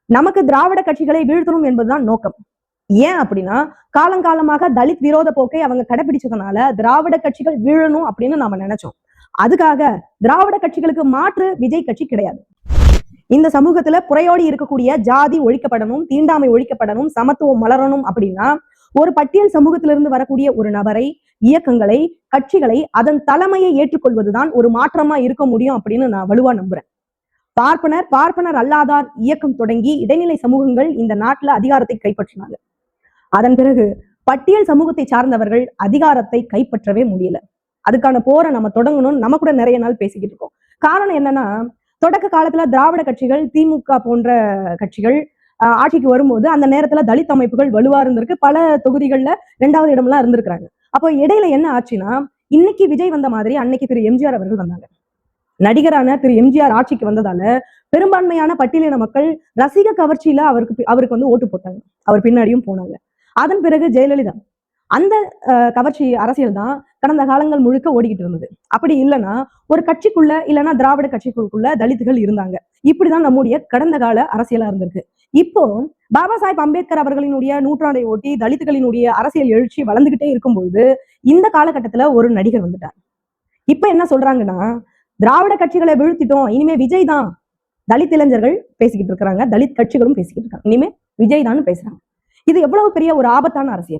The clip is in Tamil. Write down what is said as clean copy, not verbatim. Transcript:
நமக்கு திராவிட கட்சிகளை வீழ்த்தணும் என்பதுதான் நோக்கம். ஏன் அப்படின்னா காலங்காலமாக தலித் விரோத போக்கை அவங்க கடைபிடிச்சதுனால திராவிட கட்சிகள் வீழணும் அப்படின்னு நாம நினைச்சோம். அதுக்காக திராவிட கட்சிகளுக்கு மாற்று விஜய் கட்சி கிடையாது. இந்த சமூகத்துல புறையோடி இருக்கக்கூடிய ஜாதி ஒழிக்கப்படணும், தீண்டாமை ஒழிக்கப்படணும், சமத்துவம் மலரணும் அப்படின்னா ஒரு பட்டியல் சமூகத்திலிருந்து வரக்கூடிய ஒரு நபரை, இயக்கங்களை, கட்சிகளை அதன் தலைமையை ஏற்றுக்கொள்வதுதான் ஒரு மாற்றமா இருக்க முடியும் அப்படின்னு நான் வலுவா நம்புறேன். பார்ப்பனர் அல்லாதார் இயக்கம் தொடங்கி இடைநிலை சமூகங்கள் இந்த நாட்டுல அதிகாரத்தை கைப்பற்றினாங்க. அதன் பிறகு பட்டியல் சமூகத்தை சார்ந்தவர்கள் அதிகாரத்தை கைப்பற்றவே முடியல. அதுக்கான போரை நம்ம தொடங்கணும்னு நம்ம கூட நிறைய நாள் பேசிக்கிட்டு இருக்கோம். காரணம் என்னன்னா, தொடக்க காலத்துல திராவிட கட்சிகள், திமுக போன்ற கட்சிகள் ஆட்சிக்கு வரும்போது அந்த நேரத்துல தலித் அமைப்புகள் வலுவா இருந்திருக்கு. பல தொகுதிகள்ல 2வது இடம்லாம் இருந்திருக்கிறாங்க. அப்போ இடையில என்ன ஆச்சுன்னா, இன்னைக்கு விஜய் வந்த மாதிரி அன்னைக்கு திரு எம்ஜிஆர் அவர்கள் வந்தாங்க. நடிகரான திரு எம்ஜிஆர் ஆட்சிக்கு வந்ததால பெரும்பான்மையான பட்டியலின மக்கள் ரசிக கவர்ச்சியில அவருக்கு வந்து ஓட்டு போட்டாங்க. அவர் பின்னாடியும் போனாங்க. அதன் பிறகு ஜெயலலிதா, அந்த கவர்ச்சி அரசியல் தான் கடந்த காலங்கள் முழுக்க ஓடிக்கிட்டு இருந்தது. அப்படி இல்லைன்னா ஒரு கட்சிக்குள்ள இல்லைன்னா திராவிட கட்சிகளுக்குள்ள தலித்துகள் இருந்தாங்க. இப்படிதான் நம்முடைய கடந்த கால அரசியலா இருந்திருக்கு. இப்போ பாபா சாஹிப் அம்பேத்கர் அவர்களினுடைய நூற்றாண்டை ஒட்டி தலித்துகளினுடைய அரசியல் எழுச்சி வளர்ந்துகிட்டே இருக்கும்போது இந்த காலகட்டத்துல ஒரு நடிகர் வந்துட்டார். இப்ப என்ன சொல்றாங்கன்னா, திராவிட கட்சிகளை வீழ்த்திட்டோம், இனிமே விஜய் தான். தலித் இளைஞர்கள் பேசிக்கிட்டு இருக்கிறாங்க, தலித் கட்சிகளும் பேசிக்கிட்டு இருக்காங்க, இனிமே விஜய் தான் பேசுறாங்க. இது எவ்வளவு பெரிய ஒரு ஆபத்தான அரசியல்.